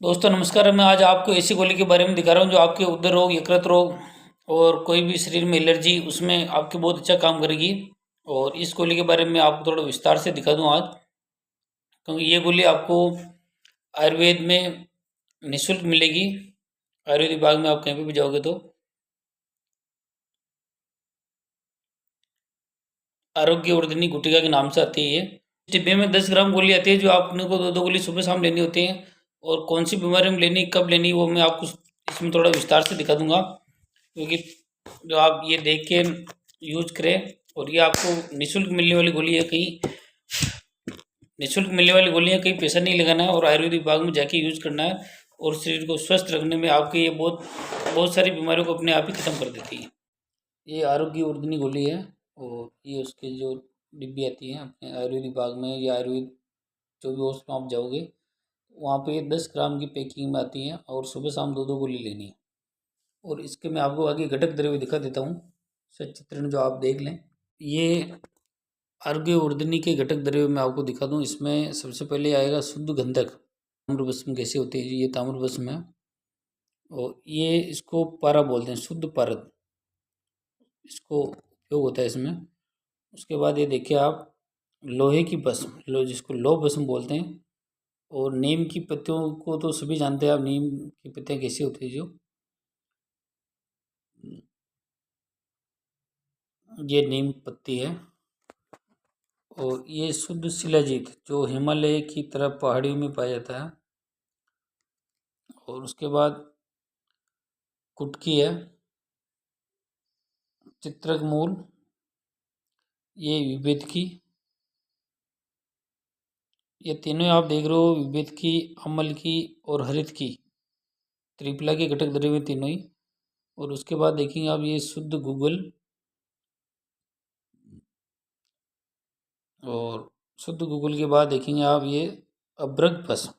दोस्तों नमस्कार। मैं आज आपको ऐसी गोली के बारे में दिखा रहा हूँ जो आपके उदर रोग, यकृत रोग और कोई भी शरीर में एलर्जी उसमें आपके बहुत अच्छा काम करेगी। और इस गोली के बारे में आपको थोड़ा विस्तार से दिखा दूँ आज, क्योंकि ये गोली आपको आयुर्वेद में निःशुल्क मिलेगी। आयुर्वेद विभाग में आप कहीं पर भी जाओगे तो आरोग्य वर्धिनी गुटिका के नाम से आती है ये। डिब्बे में 10 ग्राम गोली आती है जो आपने को दो दो गोली सुबह शाम लेनी होती है। और कौन सी बीमारी में लेनी, कब लेनी, वो मैं आपको इसमें थोड़ा विस्तार से दिखा दूंगा, क्योंकि जो आप ये देख के यूज करें। और ये आपको निःशुल्क मिलने वाली गोली है, कहीं निःशुल्क मिलने वाली गोली है, कहीं पैसा नहीं लगाना है और आयुर्वेद विभाग में जाके यूज करना है। और शरीर को स्वस्थ रखने में आपके ये बहुत बहुत सारी बीमारियों को अपने आप ही खत्म कर देती है। ये आरोग्य वर्धिनी गोली है और ये उसके जो डिब्बी आती है अपने आयुर्वेद विभाग में या आयुर्वेद जो भी हॉस्पिटल आप जाओगे वहाँ पे 10 ग्राम की पैकिंग में आती हैं और सुबह शाम दो दो गोली लेनी है। और इसके मैं आपको आगे घटक द्रव्य दिखा देता हूँ सचित्रण, जो आप देख लें। ये आरोग्य वर्धिनी के घटक द्रव्य मैं आपको दिखा दूँ। इसमें सबसे पहले आएगा शुद्ध गंधक। ताम्र भस्म कैसे होती है, ये ताम्र भस्म है और ये इसको पारा बोलते हैं, शुद्ध पारद इसको उपयोग होता है इसमें। उसके बाद ये देखिए आप, लोहे की भस्म, जिसको लौह भस्म बोलते हैं। और नीम की पत्तियों को तो सभी जानते हैं आप, नीम की पत्तियाँ कैसी होती है, जो ये नीम पत्ती है। और ये शुद्ध शिलाजीत जो हिमालय की तरफ पहाड़ियों में पाया जाता है। और उसके बाद कुटकी है, चित्रक मूल, ये विभेद की, ये तीनों आप देख रहे हो, विभेद की, अमल की और हरित की, त्रिफला के घटक द्रव्य तीनों ही। और उसके बाद देखेंगे आप ये शुद्ध गूगल। और शुद्ध गूगल के बाद देखेंगे आप ये अभ्रक भस्म।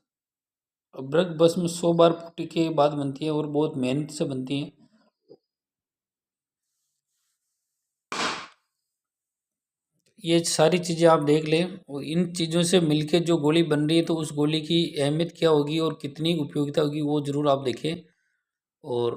अभ्रक भस्म 100 बार पुट्टी के बाद बनती है और बहुत मेहनत से बनती है। ये सारी चीज़ें आप देख लें और इन चीज़ों से मिलके जो गोली बन रही है तो उस गोली की अहमियत क्या होगी और कितनी उपयोगिता होगी वो ज़रूर आप देखें। और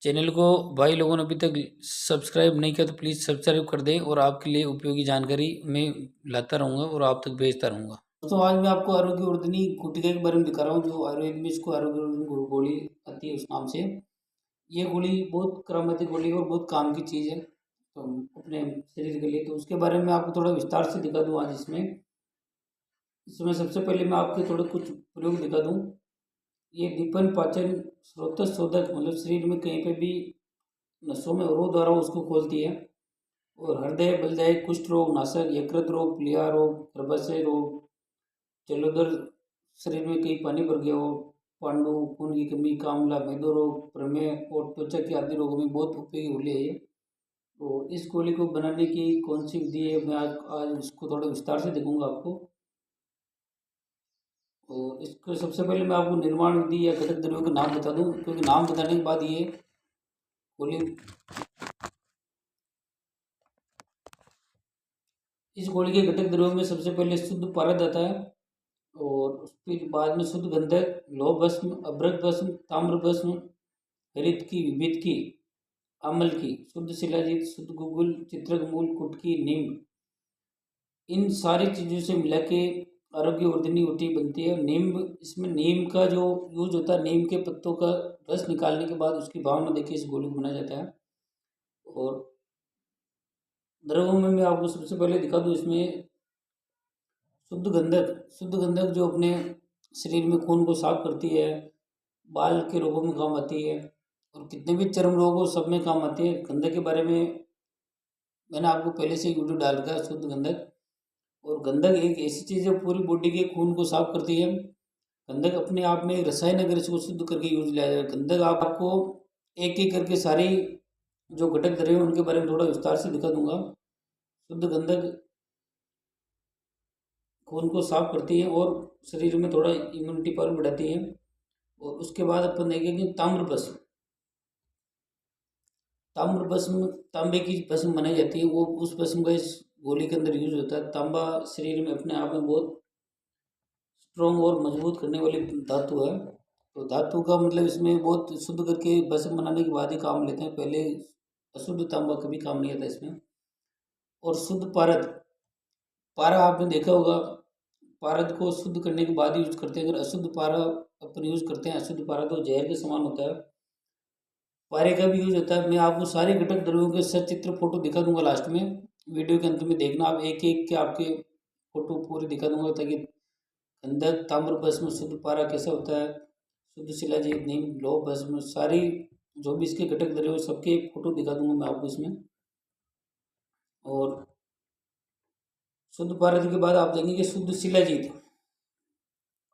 चैनल को भाई लोगों ने अभी तक सब्सक्राइब नहीं किया तो प्लीज़ सब्सक्राइब कर दें और आपके लिए उपयोगी जानकारी मैं लाता रहूँगा और आप तक भेजता रहूँगा। दोस्तों आज मैं आपको आरोग्य वर्धिनी गुटिका के बारे में दिखा रहा हूँ, जो आयुर्वेद में इसको आरोग्य वर्धिनी गोली आती है उस नाम से। ये गोली बहुत करामाती गोली है और बहुत काम की चीज़ है तो अपने शरीर के लिए, तो उसके बारे में आपको थोड़ा विस्तार से दिखा दूँ आज इसमें। इसमें सबसे पहले मैं आपके थोड़े कुछ प्रयोग दिखा दूँ। ये दीपन पाचन स्रोत शोधक, मतलब शरीर में कहीं पे भी नसों में अवरोध आ रहा हो उसको खोलती है। और हृदय बलदायी, कुष्ठ रोग नाशक, यकृत रोग, प्लीहा रोग, गर्भाशय रोग, जलोदर, शरीर में कहीं पानी भर गया हो, पांडु, खून की कमी, कामला, मेदो रोग, प्रमेह और त्वचा के आदि रोगों में बहुत उपयोगी गोली है ये। तो इस गोली को बनाने की कौन सी विधि है, मैं आज इसको थोड़ा विस्तार से दिखाऊंगा आपको। और इसको सबसे पहले मैं आपको निर्माण विधि या घटक द्रव्यों के नाम बता दूं, क्योंकि नाम बताने के बाद ये गोली, इस गोली के घटक द्रव्यों में सबसे पहले शुद्ध पारद आता है। और फिर बाद में शुद्ध गंधक, लौह भस्म, अभ्रक भस्म, ताम्र भस्म, हरित की, विभित की, अमल की, शुद्ध शिलाजीत, शुद्ध गुगुल, चित्रक मूल, कुटकी, नीम, इन सारी चीज़ों से मिला के आरोग्य वर्धिनी होती बनती है। नीम, इसमें नीम का जो यूज होता है, नीम के पत्तों का रस निकालने के बाद उसकी भावना देखिए इस गोली को बनाया जाता है। और द्रव्यों में मैं आपको सबसे पहले दिखा दूँ इसमें शुद्ध गंधक। शुद्ध गंधक जो अपने शरीर में खून को साफ करती है, बाल के रोगों में काम आती है और कितने भी चर्म रोग हो सब में काम आती है। गंधक के बारे में मैंने आपको पहले से ही वीडियो डाल रखा है, शुद्ध गंधक। और गंधक एक ऐसी चीज़ है पूरी बॉडी के खून को साफ करती है। गंधक अपने आप में एक रसायन, अगर इसको शुद्ध करके यूज लिया जाए, गंधक आपको एक एक करके सारी जो घटक द्रव्य हैं उनके बारे में थोड़ा विस्तार से दिखा दूंगा। शुद्ध गंधक खून को साफ करती है और शरीर में थोड़ा इम्यूनिटी पावर बढ़ाती है। और उसके बाद अपन देखेंगे ताम्र भस्म। ताम्र भस्म तांबे की भस्म बनाई जाती है, वो उस भस्म का इस गोली के अंदर यूज होता है। तांबा शरीर में अपने आप में बहुत स्ट्रॉन्ग और मजबूत करने वाली धातु है। तो धातु का मतलब इसमें बहुत शुद्ध करके भस्म बनाने के बाद ही काम लेते हैं, पहले अशुद्ध तांबा कभी काम नहीं आता इसमें। और शुद्ध पारद, पारा आपने देखा होगा, पारद को शुद्ध करने के बाद ही यूज करते हैं। अगर अशुद्ध पारा अपन यूज करते हैं, अशुद्ध पारा तो जहर के समान होता है। पारे का भी यूज होता है। मैं आपको सारे घटक द्रव्यों के सचित्र फोटो दिखा दूंगा लास्ट में, वीडियो के अंत में देखना आप, एक एक के आपके फोटो पूरे दिखा दूंगा, ताकि गंधक, ताम्र भस्म, शुद्ध पारा कैसा होता है, शुद्ध शिलाजीत, नीम, लौह भस्म, सारी जो भी इसके घटक द्रव्य सबके फोटो दिखा दूंगा मैं आपको इसमें। और शुद्ध पारद के बाद आप देखेंगे शुद्ध शिलाजीत।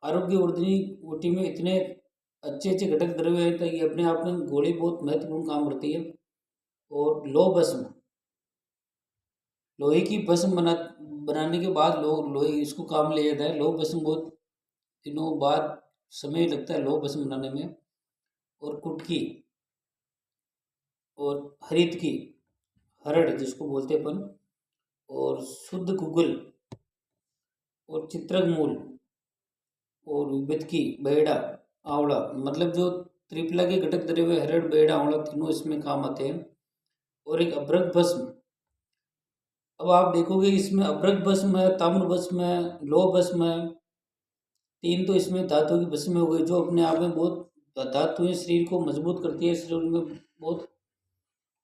आरोग्य वर्धनी बूटी में इतने अच्छे अच्छे घटक द्रव्य हैं कि अपने आप में गोली बहुत महत्वपूर्ण काम करती है। और लौह भस्म, लोहे की भस्म बनाने के बाद लोहे इसको काम लिया जाता है। लौह भस्म बहुत दिनों बाद समय लगता है लौह भस्म बनाने में। और कुटकी और हरित की, हरड़ जिसको बोलते हैं अपन, और शुद्ध गुग्गल और चित्रक मूल और विबतकी, बेड़ा, आंवला, मतलब जो त्रिफला के घटक द्रव्य हरड़, बेड़ा, आंवला तीनों इसमें काम आते हैं। और एक अभ्रक भस्म, अब आप देखोगे इसमें अभ्रक भस्म है, ताम्र भस्म है, लौह भस्म है, तीन तो इसमें धातु की भस्म हो गई, जो अपने आप में बहुत धातुएं शरीर को मजबूत करती है, शरीर में बहुत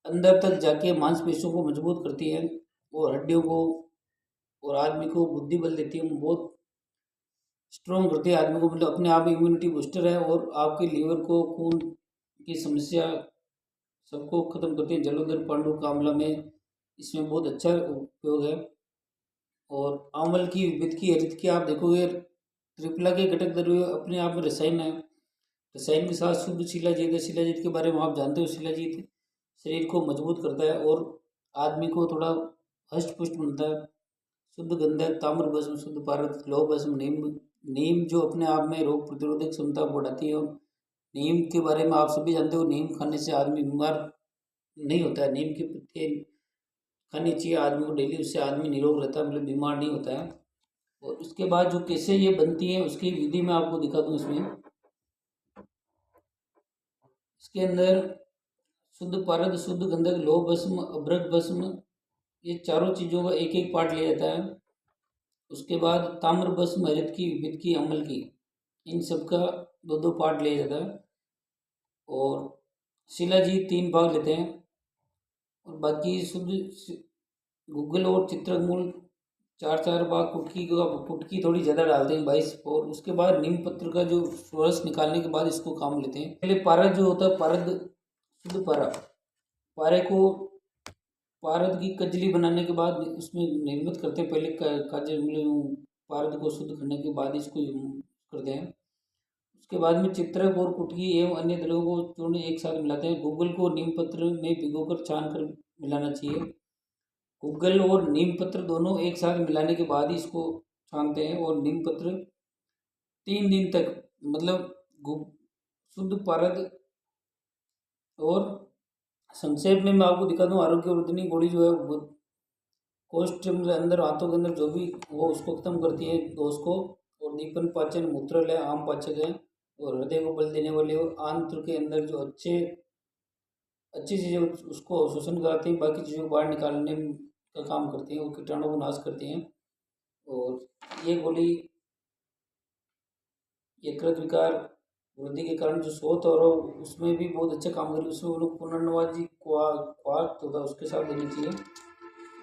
अंदर तक जाके मांसपेशियों को मजबूत करती है और हड्डियों को और आदमी को बुद्धि बल देती है, बहुत स्ट्रॉन्ग करती है आदमी को, मतलब अपने आप में इम्यूनिटी बूस्टर है। और आपके लीवर को, खून की समस्या सबको खत्म करती है। जलोदर, पांडु का आंवला में इसमें बहुत अच्छा उपयोग है। और आंवल की, विद की, हरित की आप देखोगे, त्रिफला के घटक द्रव्य अपने आप में रसायन है। रसायन के साथ शुद्ध शिलाजीत है। शिलाजीत के बारे में आप जानते हो, शिलाजीत शरीर को मजबूत करता है और आदमी को थोड़ा हष्ट पुष्ट बनता है। शुद्ध गंधक, ताम्र भस्म, शुद्ध पारद, लौह भस्म, नीम, नीम जो अपने आप में रोग प्रतिरोधक क्षमता बढ़ाती है। और नीम के बारे में आप सभी जानते हो, नीम खाने से आदमी बीमार नहीं होता है। नीम के पत्ते खानी चाहिए आदमी को डेली, उससे आदमी निरोग रहता है, मतलब बीमार नहीं होता है। और उसके बाद जो कैसे ये बनती है उसकी विधि मैं आपको दिखा दूँ इसमें। इसके अंदर शुद्ध पारद, शुद्ध गंधक, लौह भस्म, अभ्रक भस्म, ये चारों चीज़ों का एक एक पार्ट लिया जाता है। उसके बाद ताम्र भस्म, हरित की, विद की, अम्ल की, इन सब का दो दो पार्ट लिया जाता है। और शिलाजीत तीन भाग लेते हैं। और बाकी शुद्ध गूगल और चित्रमूल चार चार भाग, कुटकी थोड़ी ज़्यादा डालते हैं 22। और उसके बाद नीम पत्र का जो रस निकालने के बाद इसको काम लेते हैं। पहले पारद जो होता है, पारद, शुद्ध पारा, पारे को, पारद की कजली बनाने के बाद उसमें निर्मित करते हैं। पहले काजल, पारद को शुद्ध करने के बाद इसको करते हैं। उसके बाद में चित्रक और कुटकी एवं अन्य द्रव्यों को चूर्ण एक साथ मिलाते हैं। गूगल को नीम पत्र में भिगोकर छान कर मिलाना चाहिए। गूगल और नीम पत्र दोनों एक साथ मिलाने के बाद ही इसको छानते हैं। और नीम पत्र 3 दिन तक, मतलब शुद्ध पारद। और संक्षेप में मैं आपको दिखा दूं, आरोग्य वर्धनी गोली जो है वो कोष्ठ, मतलब अंदर हाथों के अंदर जो भी वो उसको खत्म करती है दोष को। और दीपन पाचन, मूत्रल है, आम पाचक है, और हृदय को बल देने वाले, और आंत्र के अंदर जो अच्छे अच्छी चीज़ें उसको शोषण कराती हैं, बाकी चीज़ों को बाहर निकालने का काम करती हैं, वो कीटाणु को नाश करती हैं। और ये गोली यकृत विकार वृद्धि के कारण जो शोथ और उसमें भी बहुत अच्छा काम करेगी। उसमें वो लोग पुनर्नवाजी क्वार्क होता है उसके साथ देनी चाहिए।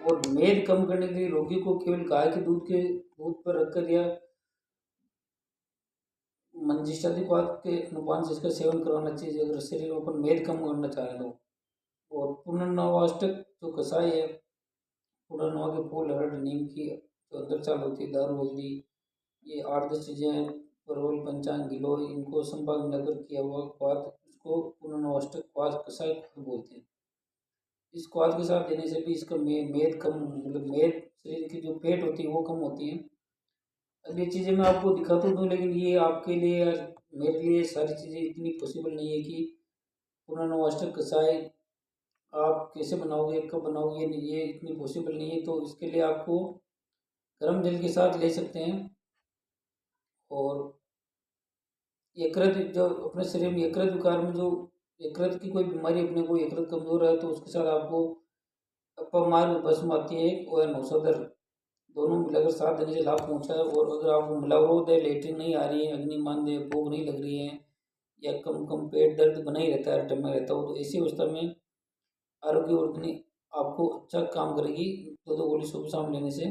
और मेद कम करने के लिए रोगी को केवल गाय के दूध पर रखकर या मंजिष्ठादि क्वार्क के अनुपान से इसका सेवन करवाना चाहिए, अगर शरीर में अपन मेद कम करना चाहें तो। और पुनर्नवाष्टक जो कषाय है, पुनर्नवा के फूल, हरड़, नीम की जो अंदर चाल होती है, दारू, हल्दी, ये 8-10 चीज़ें हैं, परवल, पंचांग, गिलोय, इनको संभाग मिलाकर किया हुआ क्वाथ, उसको पुनर्नवाष्टक क्वाथ कषाय बोलते हैं। इस क्वाथ के साथ देने से भी इसका मेद कम, मतलब मेद शरीर की जो पेट होती है वो कम होती है। अब ये चीज़ें मैं आपको दिखा तो दूँ, लेकिन ये आपके लिए यार, मेरे लिए सारी चीज़ें इतनी पॉसिबल नहीं है कि पुनर्नवाष्टक कषाय आप कैसे बनाओगे, कब बनाओगे, ये इतनी पॉसिबल नहीं है। तो इसके लिए आपको गर्म जल के साथ ले सकते हैं। और यकृत जो अपने शरीर में यकृत विकार में जो यकृत की कोई बीमारी अपने को यकृत कमजोर है तो उसके साथ आपको अपमार्ग भस्म आती है और नौसदर दोनों मिलाकर 7 दिन से लाभ पहुंचा है। और अगर आपको मिलावट है, लेटरिन नहीं आ रही है, अग्निमांद्य भूख नहीं लग रही है या कम कम पेट दर्द बना ही रहता है, टम में रहता हो, तो ऐसी अवस्था में आरोग्य वर्धिनी आपको अच्छा काम करेगी 2 गोली सुबह शाम लेने से।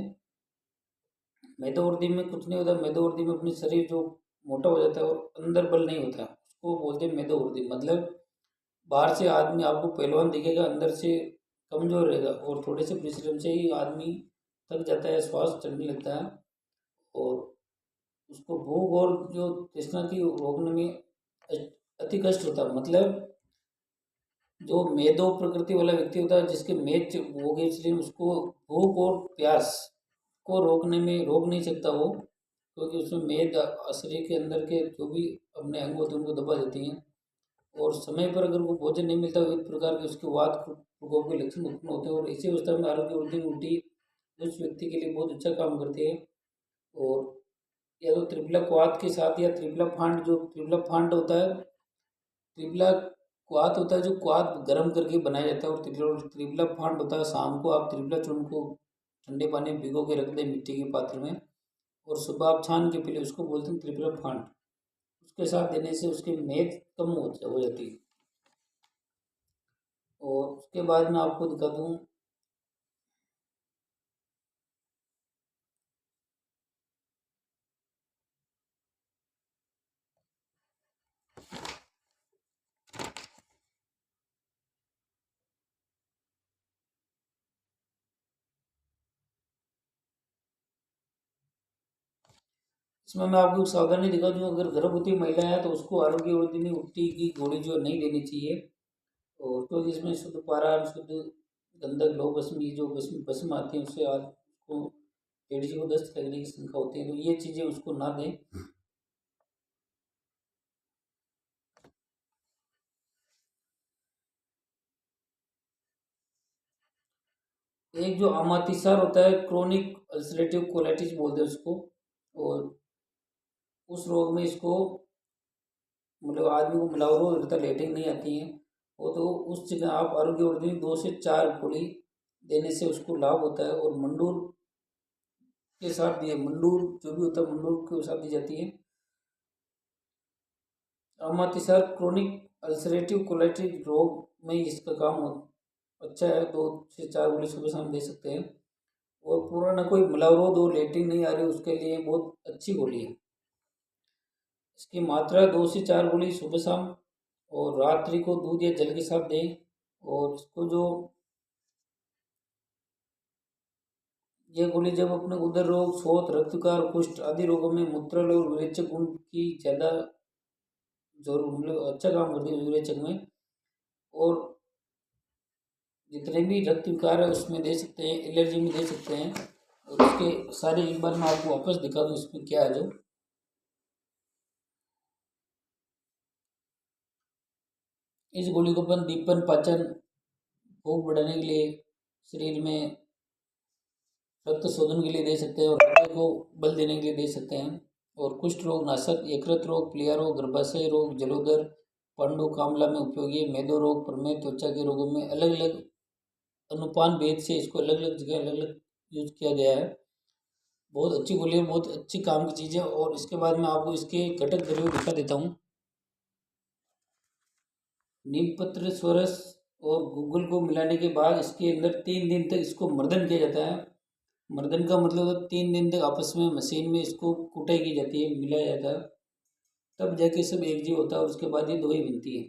मेदोवर्दी में कुछ नहीं होता, मेदोवर्दी में अपनी शरीर जो मोटा हो जाता है और अंदर बल नहीं होता, उसको बोलते हैं मेदोवर्दी। मतलब बाहर से आदमी आपको पहलवान दिखेगा, अंदर से कमजोर रहेगा और थोड़े से परिश्रम से ही आदमी थक जाता है, श्वास चढ़ने लगता है और उसको भूख और जो तृष्णा की रोकने में अति कष्ट होता है। मतलब जो मेदो प्रकृति वाला व्यक्ति होता है, जिसके मेद हो गए शरीर, उसको भूख और प्यास को रोकने में रोक नहीं सकता वो, क्योंकि उसमें मेद शरीर के अंदर के जो भी अपने अंग होते हैं उनको दबा देती हैं। और समय पर अगर वो भोजन नहीं मिलता, विभिन्न प्रकार के उसके वात प्रकोप के लक्षण उत्पन्न होते हैं। और इसी अवस्था में आरोग्य वृद्धि ऊटी उस व्यक्ति के लिए बहुत अच्छा काम करती है। और या तो त्रिफला क्वाथ के साथ या त्रिफला फांड, जो त्रिफला फांड होता है, त्रिफला क्वाथ होता है जो क्वाथ गर्म करके बनाया जाता है, और त्रिफला फांड होता है शाम को आप त्रिफला चूर्ण को ठंडे पानी में भिगो के रख दें मिट्टी के पात्र में, और सुबह आप छान के पी लें, उसको बोलते हैं त्रिफला फांड। उसके साथ देने से उसकी मेद कम हो जाती है। और उसके बाद मैं आपको दिखा दूँ, इसमें मैं आपको एक सावधानी दिखा दूँ, अगर गर्भवती महिला है तो उसको आरोग्य वर्धिनी उट्टी की गोली जो नहीं लेनी चाहिए। और क्योंकि इसमें शुद्ध पारा, शुद्ध गंधक, लौह भस्म, ये जो भस्म भस्म आती है उससे आपको एडीजी को दस्त लगने की शंका होती है, तो ये चीज़ें उसको ना दें। एक जो अमातिसार होता है, क्रोनिक अल्सरेटिव कोलाइटिस बोलते हैं उसको, और उस रोग में इसको मतलब आदमी को मिलावट रहता, लेटिंग नहीं आती है वो, तो उस जगह आप आरोग्य वर्धिनी 2 से 4 गोली देने से उसको लाभ होता है। और मंडूर के साथ दिए, मंडूर जो भी होता है मंडूर के साथ दी जाती है। अमातिसार क्रोनिक अल्सरेटिव कोलाइटिस रोग में इसका काम हो अच्छा है, 2 से 4 गोली सुबह शाम दे सकते हैं। और पूरा ना कोई मिलावट हो, लेटिंग नहीं आ रही, उसके लिए बहुत अच्छी गोली है। इसकी मात्रा 2 से 4 गोली सुबह शाम, और रात्रि को दूध या जल के साथ दें। और इसको जो ये गोली जब अपने उदर रोग, शोथ, रक्तकार, कुष्ठ आदि रोगों में मूत्राशय और विरेचक गुण की ज़्यादा जो मतलब अच्छा काम करती है विरेचक में, और जितने भी रक्त विकार है उसमें दे सकते हैं, एलर्जी में दे सकते हैं। और उसके सारे एक बार मैं आपको वापस दिखा दूँ इसमें क्या है। जो इस गोली को अपन दीपन, पाचन, भूख बढ़ाने के लिए, शरीर में रक्त शोधन के लिए दे सकते हैं, और हृदय को बल देने के लिए दे सकते हैं। और कुष्ठ रोग नाशक, यकृत रोग, प्लीहा रोग, गर्भाशय रोग, जलोदर, पांडु कामला में उपयोगी है। मेदो रोग, प्रमेह, त्वचा के रोगों में अलग अलग अनुपान भेद से इसको अलग अलग जगह अलग अलग यूज किया गया है। बहुत अच्छी गोली है, बहुत अच्छी काम की चीज़ है। और इसके बाद मैं आपको इसके घटक द्रव्य दिखा देता हूँ। नीम पत्र, स्वरस और गूगल को मिलाने के बाद इसके अंदर 3 दिन तक इसको मर्दन किया जाता है। मर्दन का मतलब होता है 3 दिन तक आपस में मशीन में इसको कुटाई की जाती है, मिलाया जाता है, तब जाके सब एक जीव होता है और उसके बाद ये दवाई बनती है।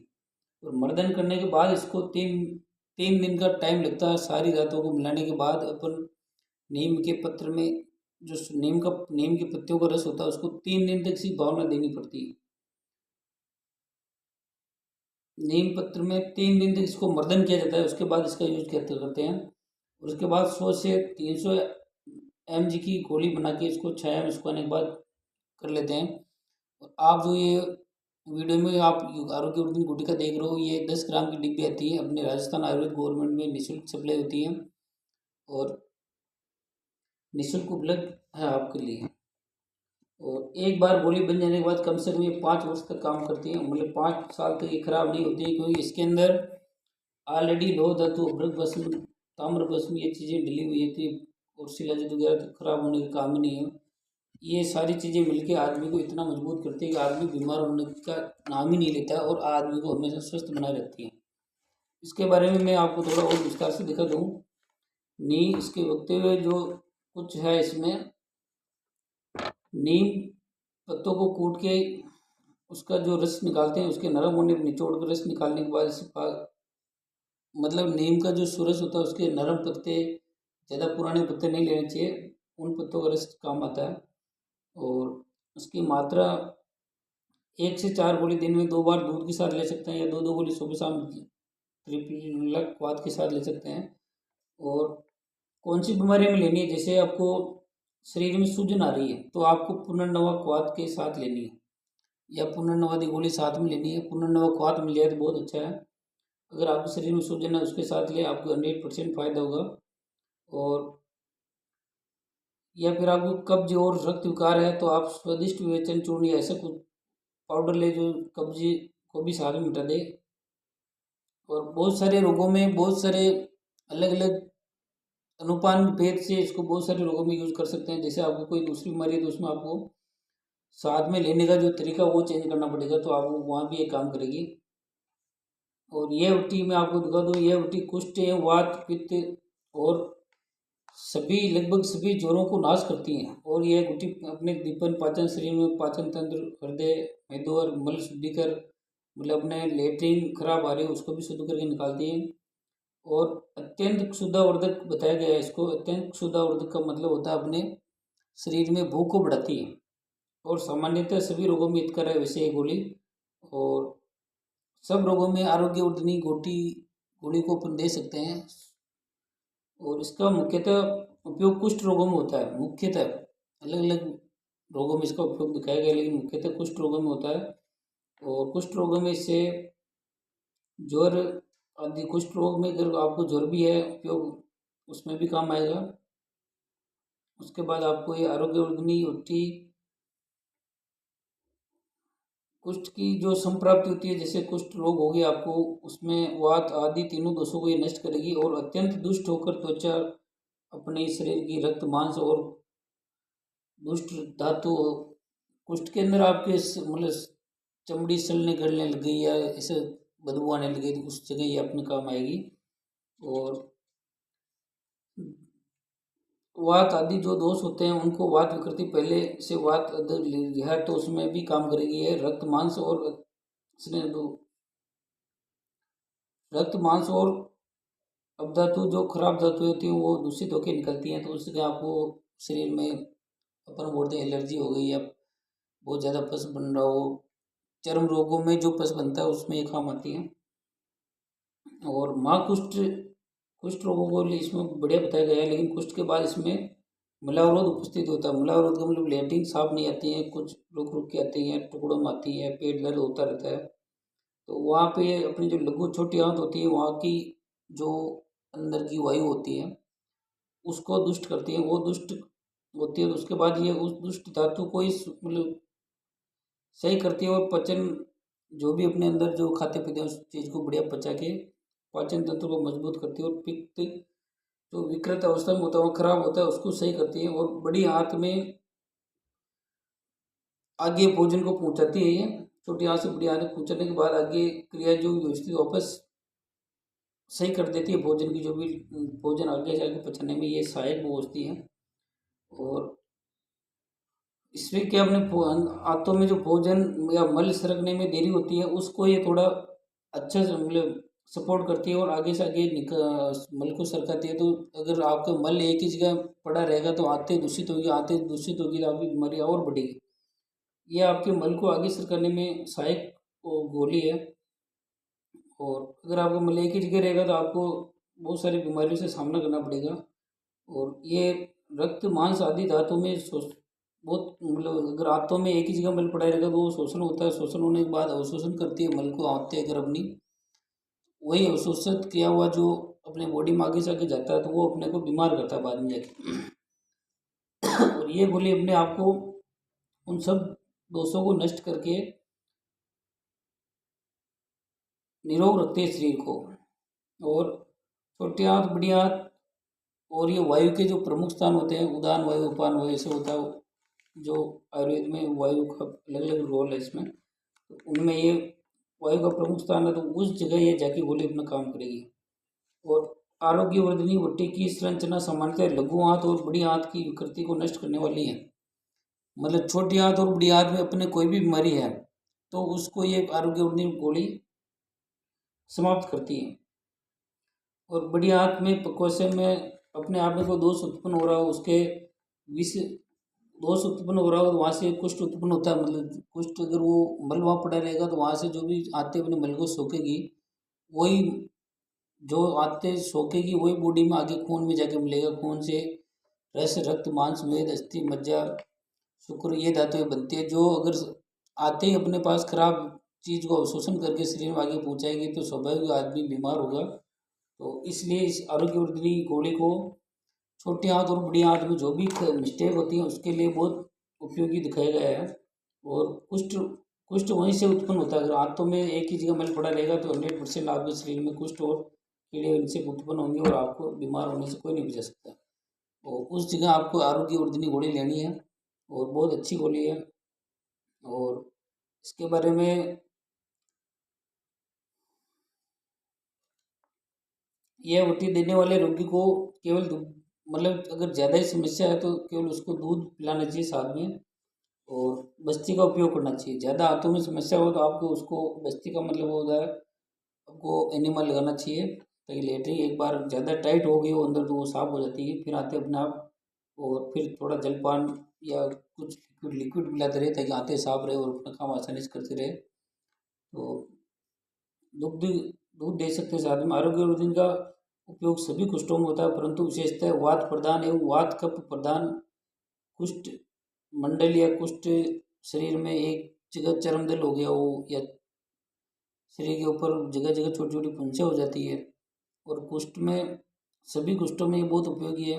और मर्दन करने के बाद इसको 3 दिन का टाइम लगता है। सारी धातुओं को मिलाने के बाद अपन नीम के पत्र में जो नीम के पत्तियों का रस होता है उसको 3 दिन तक सी भावना देनी पड़ती है। नीम पत्र में 3 दिन तक इसको मर्दन किया जाता है, उसके बाद इसका यूज करते हैं। और उसके बाद 100 से 300 mg की गोली बना के इसको छाया में सुखाने के बाद कर लेते हैं। और आप जो ये वीडियो में आप आरोग्य वर्धन गुटिका देख रहे हो, ये 10 ग्राम की डिब्बी आती है, अपने राजस्थान आयुर्वेद गवर्नमेंट में निःशुल्क सप्लाई होती है और निःशुल्क उपलब्ध है आपके लिए। और एक बार गोली बन जाने के बाद कम से कम ये 5 वर्ष तक काम करती है, मतलब 5 साल तक ये खराब नहीं होती है, क्योंकि इसके अंदर ऑलरेडी लोह धातु, अभ्रक भस्म, ताम्र भस्म ये चीज़ें डली हुई थी, और शिलाजित वगैरह तो खराब होने का काम ही नहीं है। ये सारी चीज़ें मिलके आदमी को इतना मजबूत करती है कि आदमी बीमार होने का नाम ही नहीं लेता और आदमी को हमेशा स्वस्थ बनाए रखती है। इसके बारे में मैं आपको थोड़ा और विस्तार से दिखा दूँ। नीम इसके उगते हुए जो कुछ है इसमें, नीम पत्तों को कूट के उसका जो रस निकालते हैं, उसके नरम होने पर निचोड़ कर रस निकालने के बाद मतलब नीम का जो सूरज होता है उसके नरम पत्ते, ज़्यादा पुराने पत्ते नहीं लेने चाहिए, उन पत्तों का रस काम आता है। और उसकी मात्रा 1 से 4 गोली दिन में 2 बार दूध के साथ ले सकते हैं, या 2-2 गोली सुबह शाम त्रिपलक क्वाथ के साथ ले सकते हैं। और कौन सी बीमारी में लेनी है, जैसे आपको शरीर में सूजन आ रही है तो आपको पुनर्नवा क्वाथ के साथ लेनी है, या पुनर्नवादी गोली साथ में लेनी है। पुनर्नवा क्वाथ मिल जाए तो बहुत अच्छा है। अगर आपके शरीर में सूजन है उसके साथ ले, आपको 100% फ़ायदा होगा। और या फिर आपको कब्ज और रक्त विकार है तो आप स्वादिष्ट विवेचन चूर्ण या ऐसा कुछ पाउडर ले जो कब्ज को भी साथ में मिटा दे। और बहुत सारे रोगों में बहुत सारे अलग अलग अनुपान भेद से इसको बहुत सारे रोगों में यूज़ कर सकते हैं। जैसे आपको कोई दूसरी बीमारी है तो उसमें आपको साथ में लेने का जो तरीका वो चेंज करना पड़ेगा, तो आपको वहाँ भी ये काम करेगी। और ये उल्टी मैं आपको दिखा दूँ, ये उल्टी कुष्ठ, वात, पित्त और सभी लगभग सभी ज्वरों को नाश करती हैं। और यह गुटी अपने दीपन पाचन, शरीर में पाचन तंत्र, हृदय, मेदो और मल शुद्धिकर, मतलब अपने लेट्रिन खराब आ रही है उसको भी शुद्ध करके निकालती है। और अत्यंत क्षुधावर्धक बताया गया है इसको। अत्यंत क्षुधावर्धक का मतलब होता है अपने शरीर में भूख को बढ़ाती है, और सामान्यतः सभी रोगों में हितकर है वैसे ये गोली। और सब रोगों में आरोग्यवर्धनी गोली को अपन दे सकते हैं। और इसका मुख्यतः उपयोग कुष्ठ रोगों में होता है। मुख्यतः अलग अलग रोगों में इसका उपयोग दिखाया गया है, लेकिन मुख्यतः कुष्ठ रोगों में होता है। और कुष्ठ रोगों में इससे ज्वर आदि, कुष्ठ रोग में अगर आपको ज्वर भी है उपयोग उसमें भी काम आएगा। उसके बाद आपको ये आरोग्यवर्धनी उल्टी, कुष्ठ की जो संप्राप्ति होती है, जैसे कुष्ठ रोग हो गया आपको, उसमें वात आदि तीनों दोषों को ये नष्ट करेगी। और अत्यंत दुष्ट होकर त्वचा, अपने शरीर की रक्त मांस और दुष्ट धातु, कुष्ठ के अंदर आपके मतलब चमड़ी सड़ने गलने लग गई या ऐसे बदबू आने लगी तो उस जगह ये अपने काम आएगी। और वात आदि जो दोष होते हैं उनको, वात विकृति पहले से वात अगर है तो उसमें भी काम करेगी। है रक्त मांस और रक्त मांस और अपधातु, जो खराब धातु होती है वो दूषित होकर निकलती हैं, तो उससे आपको शरीर में अपन बोलते हैं एलर्जी हो गई या बहुत ज़्यादा पस बन रहा हो, चर्म रोगों में जो पस बनता है उसमें ये काम आती है। और माँ कुष्ठ रोगों को इसमें बढ़िया बताया गया है। लेकिन कुष्ठ के बाद इसमें मलावरोध उपस्थित होता है। मलावरोध का मतलब लैट्रिन साफ नहीं आती है, कुछ रुक रुक के आती हैं, टुकड़ों में आती है, पेट दर्द होता रहता है। तो वहाँ पे अपनी जो लघु छोटी आंत होती है, वहाँ की जो अंदर की वायु होती है उसको दुष्ट करती है, वो दुष्ट होती है। तो उसके बाद ये उस दुष्ट धातु को इस मतलब सही करती है, और पचन, जो भी अपने अंदर जो खाते पीते हैं उस चीज़ को बढ़िया पचा के पाचन तंत्र को मजबूत करती है। और पित्त जो विकृत अवस्था में होता है, वो खराब होता है, उसको सही करती है। और बड़ी आंत में आगे भोजन को पहुंचाती है। ये छोटी आंत से बड़ी आंत में पहुंचाने के बाद आगे क्रिया जो व्यवस्थित वापस सही कर देती है। भोजन की जो भी भोजन आगे जाके पचाने में ये सहायक होती है। और इसमें क्या, अपने आंतों में जो भोजन या मल सरकने में देरी होती है उसको ये थोड़ा अच्छा से मतलब सपोर्ट करती है, और आगे से आगे मल को सरकाती है। तो अगर आपका मल एक ही जगह पड़ा रहेगा तो आंतें दूषित होगी, आंतें दूषित होगी तो आपकी बीमारी और बढ़ेगी। ये आपके मल को आगे सरकाने में सहायक गोली है। और अगर आपका मल एक ही जगह रहेगा तो आपको बहुत सारी बीमारियों से सामना करना पड़ेगा। और ये रक्त मांस आदि धातु में बहुत मतलब अगर आंतों में एक ही जगह मल पड़ा रहेगा तो वो शोषण होता है, शोषण होने के बाद अवशोषण करती है मल को आंतें अगर अपनी, वही अवशोषित किया हुआ जो अपने बॉडी में आगे से आगे जाता है तो वो अपने को बीमार करता है बाद में जाके। और ये गोली अपने आप को उन सब दोषों को नष्ट करके निरोग रखते हैं शरीर को। और छोटी आंत, बड़ी आंत और ये वायु के जो प्रमुख स्थान होते हैं, उदान वायु, अपान वायु, ऐसे होता है जो आयुर्वेद में वायु का अलग अलग रोल है इसमें। तो उनमें ये वायु का प्रमुख स्थान है, तो उस जगह ये जाके गोली अपना काम करेगी। और आरोग्यवर्धिनी वट्टी की संरचना सामान्यतः लघु आंत और बड़ी आंत की विकृति को नष्ट करने वाली है। मतलब छोटी आंत और बड़ी आंत में अपने कोई भी बीमारी है तो उसको ये आरोग्यवर्धिनी गोली समाप्त करती है। और बड़ी आंत में प्रकोष्ठ में अपने आप में कोई दोष उत्पन्न हो रहा हो, उसके विष दोष उत्पन्न हो रहा हो, तो वहाँ से कुष्ठ उत्पन्न होता है। मतलब कुष्ठ अगर वो मल वहाँ पड़ा रहेगा तो वहाँ से जो भी आते अपने मल को सोखेगी, वही जो आते सोखेगी वही बॉडी में आगे खून में जाके मिलेगा। खून से रस, रक्त, मांस, मेद, अस्थि, मज्जा, शुक्र, ये धातुएं बनती है जो अगर आते ही अपने पास खराब चीज़ को अवशोषण करके शरीर में आगे पहुँचाएगी तो स्वाभाविक आदमी बीमार होगा। तो इसलिए इस आरोग्यवर्धिनी गोली को छोटी आंत और बड़ी आंत में जो भी मिस्टेक होती है उसके लिए बहुत उपयोगी दिखाया गया है। और कुष्ठ कुष्ठ वहीं से उत्पन्न होता है। अगर आंतों में एक ही जगह मल पड़ा रहेगा तो 100% आपके शरीर में कुष्ठ और कीड़े इनसे उत्पन्न होंगे और आपको बीमार होने से कोई नहीं बचा सकता। और उस जगह आपको आरोग्यवर्धिनी गोली लेनी है और बहुत अच्छी गोली है। और इसके बारे में यह वटी देने वाले रोगी को केवल मतलब अगर ज़्यादा ही समस्या है तो केवल उसको दूध पिलाना चाहिए साथ में, और बस्ती का उपयोग करना चाहिए। ज़्यादा हाथों में समस्या हो तो आपको उसको बस्ती का मतलब वो होता है आपको एनिमल लगाना चाहिए, ताकि लेटरिन एक बार ज़्यादा टाइट हो गई हो अंदर तो वो साफ हो जाती है, फिर आते अपने आप। और फिर थोड़ा जलपान या कुछ लिक्विड लिक्विड पिलाते रहे ताकि आते साफ रहे और अपना काम आसानी से करते रहे। तो दुग्ध दूध दे सकते हैं साथ में। आरोग्यवर्धन का उपयोग सभी कुष्ठों में होता है, परंतु विशेषतः वात प्रदान एवं वात कफ प्रदान कुष्ठ मंडल या कुष्ठ शरीर में एक जगह चर्मदल हो गया हो या शरीर के ऊपर जगह जगह छोटी छोटी पुंछें हो जाती है। और कुष्ठ में सभी कुष्ठों में ये बहुत उपयोगी है।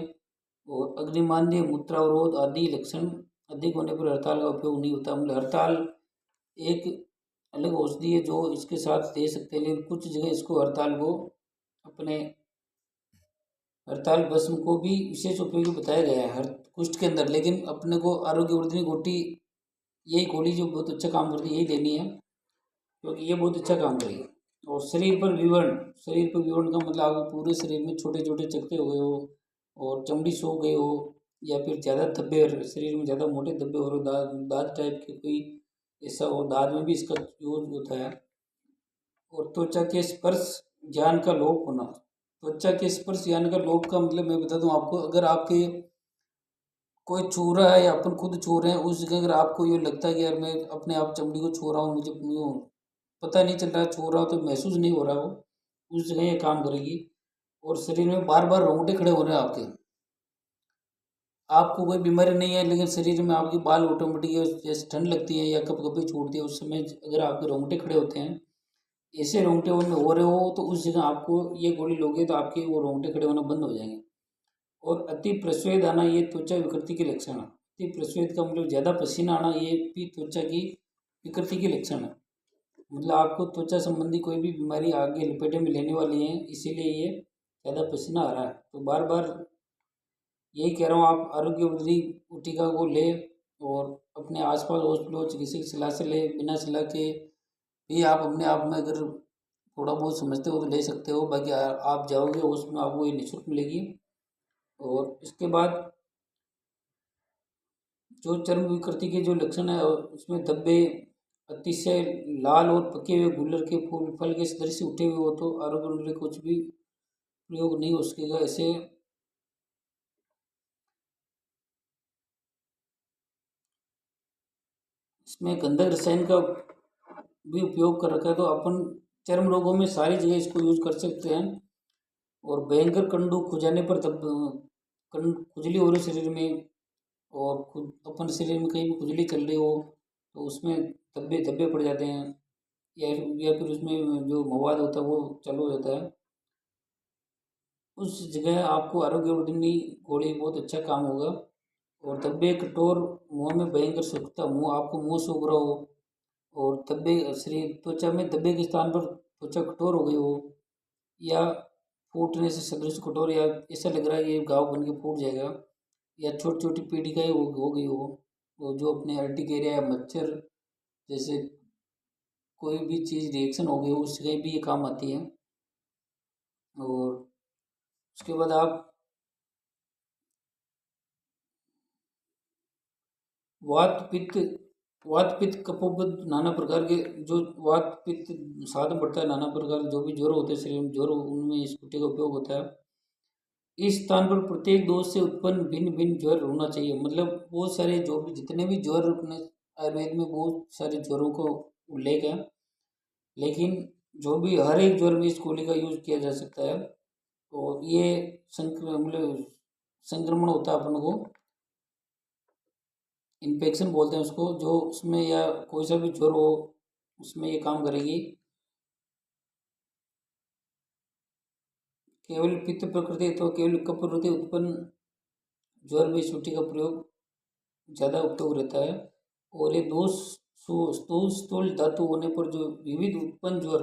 और अग्निमांद्य, मूत्रावरोध आदि लक्षण अधिक होने पर हड़ताल का उपयोग नहीं होता। मतलब हड़ताल एक अलग औषधि है जो इसके साथ दे सकते हैं, लेकिन कुछ जगह इसको हड़ताल को अपने हड़ताल भस्म को भी विशेष उपयोगी बताया गया है हर कुष्ठ के अंदर। लेकिन अपने को आरोग्यवर्धिनी गोटी यही गोली जो बहुत अच्छा काम करती है यही देनी है, क्योंकि ये बहुत अच्छा काम करेगी। और शरीर पर विवरण, शरीर पर विवरण का मतलब आपको पूरे शरीर में छोटे छोटे चकते हो गए हो और चमड़ी सो गए हो, या फिर ज़्यादा धब्बे शरीर में ज़्यादा मोटे धब्बे हो रहे हो, दाद टाइप के कोई ऐसा हो, दाद में भी इसका यूज होता है। और त्वचा के स्पर्श ज्ञान का लोप होना। त्वचा के स्पर्श ज्ञान का लोप का मतलब मैं बता दूं आपको, अगर आपके कोई छू रहा है या अपन खुद छू रहे हैं उस जगह अगर आपको ये लगता है कि यार मैं अपने आप चमड़ी को छू रहा हूँ, मुझे यूँ पता नहीं चल रहा छू रहा हो तो महसूस नहीं हो रहा हो, उस जगह ये काम करेगी। और शरीर में बार बार रोंगटे खड़े हो रहे हैं आपके, आपको कोई बीमारी नहीं है लेकिन शरीर में आपकी बाल ऑटोमेटिक जैसे ठंड लगती है या कभी कभी छूटती है उस समय अगर आपके रोंगटे खड़े होते हैं, ऐसे रोंगटे उनमें हो रहे हो तो उस जगह आपको ये गोली लोगे तो आपके वो रोंगटे खड़े होना बंद हो जाएंगे। और अति प्रस्वेद आना ये त्वचा विकृति के लक्षण है। अति प्रस्वेद का मतलब ज़्यादा पसीना आना ये भी त्वचा की विकृति के लक्षण है। मतलब आपको त्वचा संबंधी कोई भी बीमारी आगे लपेटे में लेने वाली है, इसीलिए ये ज़्यादा पसीना आ रहा है। तो बार बार यही कह रहा हूँ आप आरोग्यवर्धी टीका को ले और अपने आसपास हॉस्पिटल चिकित्सक की सलाह से ले, बिना सलाह के भी आप अपने आप में अगर थोड़ा बहुत समझते हो तो ले सकते हो। बाकी आप जाओगे उसमें आपको ये निःशुल्क मिलेगी। और इसके बाद जो चर्म विकृति के जो लक्षण है उसमें धब्बे, अतिशय लाल और पके हुए गुल्लर के फूल फल के सदृश उठे हुए हो तो आरोग्य कुछ भी प्रयोग नहीं हो सकेगा। ऐसे इसमें गंधक रसायन का भी उपयोग कर रखा है, तो अपन चर्म रोगों में सारी जगह इसको यूज कर सकते हैं। और भयंकर कंडू खुजाने पर तब खुजली हो रही शरीर में, और खुद अपन शरीर में कहीं भी खुजली चल रही हो तो उसमें धब्बे धब्बे पड़ जाते हैं, या फिर उसमें जो मवाद होता है वो चालू हो जाता है, उस जगह आपको आरोग्यवर्धिनी गोली बहुत अच्छा काम होगा। और धब्बे कठोर मुंह में भयंकर सूखता मुंह आपको मुंह सूख रहा हो और धब्बे शरीर त्वचा में धब्बे के स्थान पर त्वचा कठोर हो गई हो या फूटने से सदृश कठोर या ऐसा लग रहा है ये घाव बन के फूट जाएगा या छोटी छोटी पीड़िकाएँ हो गई हो वो जो अपने अर्टिकेरिया या मच्छर जैसे कोई भी चीज़ रिएक्शन हो गई हो उसके भी ये काम आती है। और उसके बाद आप वात पित्त कफोबद्ध नाना प्रकार के जो वात पित्त साधन पड़ता है नाना प्रकार के जो भी ज्वर होते हैं शरीर में ज्वर उनमें इस कुट्टी का उपयोग होता है। इस स्थान पर प्रत्येक दोष से उत्पन्न भिन्न भिन्न ज्वर होना चाहिए मतलब बहुत सारे जो भी जितने भी ज्वर अपने आयुर्वेद में बहुत सारे ज्वरों को उल्लेख है लेकिन जो भी हर एक ज्वर में इस गोली का यूज किया जा सकता है। तो ये मतलब संक्रमण होता है अपन को इन्फेक्शन बोलते हैं उसको जो उसमें या कोई सा भी ज्वर हो उसमें ये काम करेगी। केवल पित्त प्रकृति तो केवल कफ प्रकृति उत्पन्न ज्वर में इस मिट्टी का प्रयोग ज़्यादा उपयोग रहता है। और ये दोष स्थूल स्थूल धातु होने पर जो विविध उत्पन्न ज्वर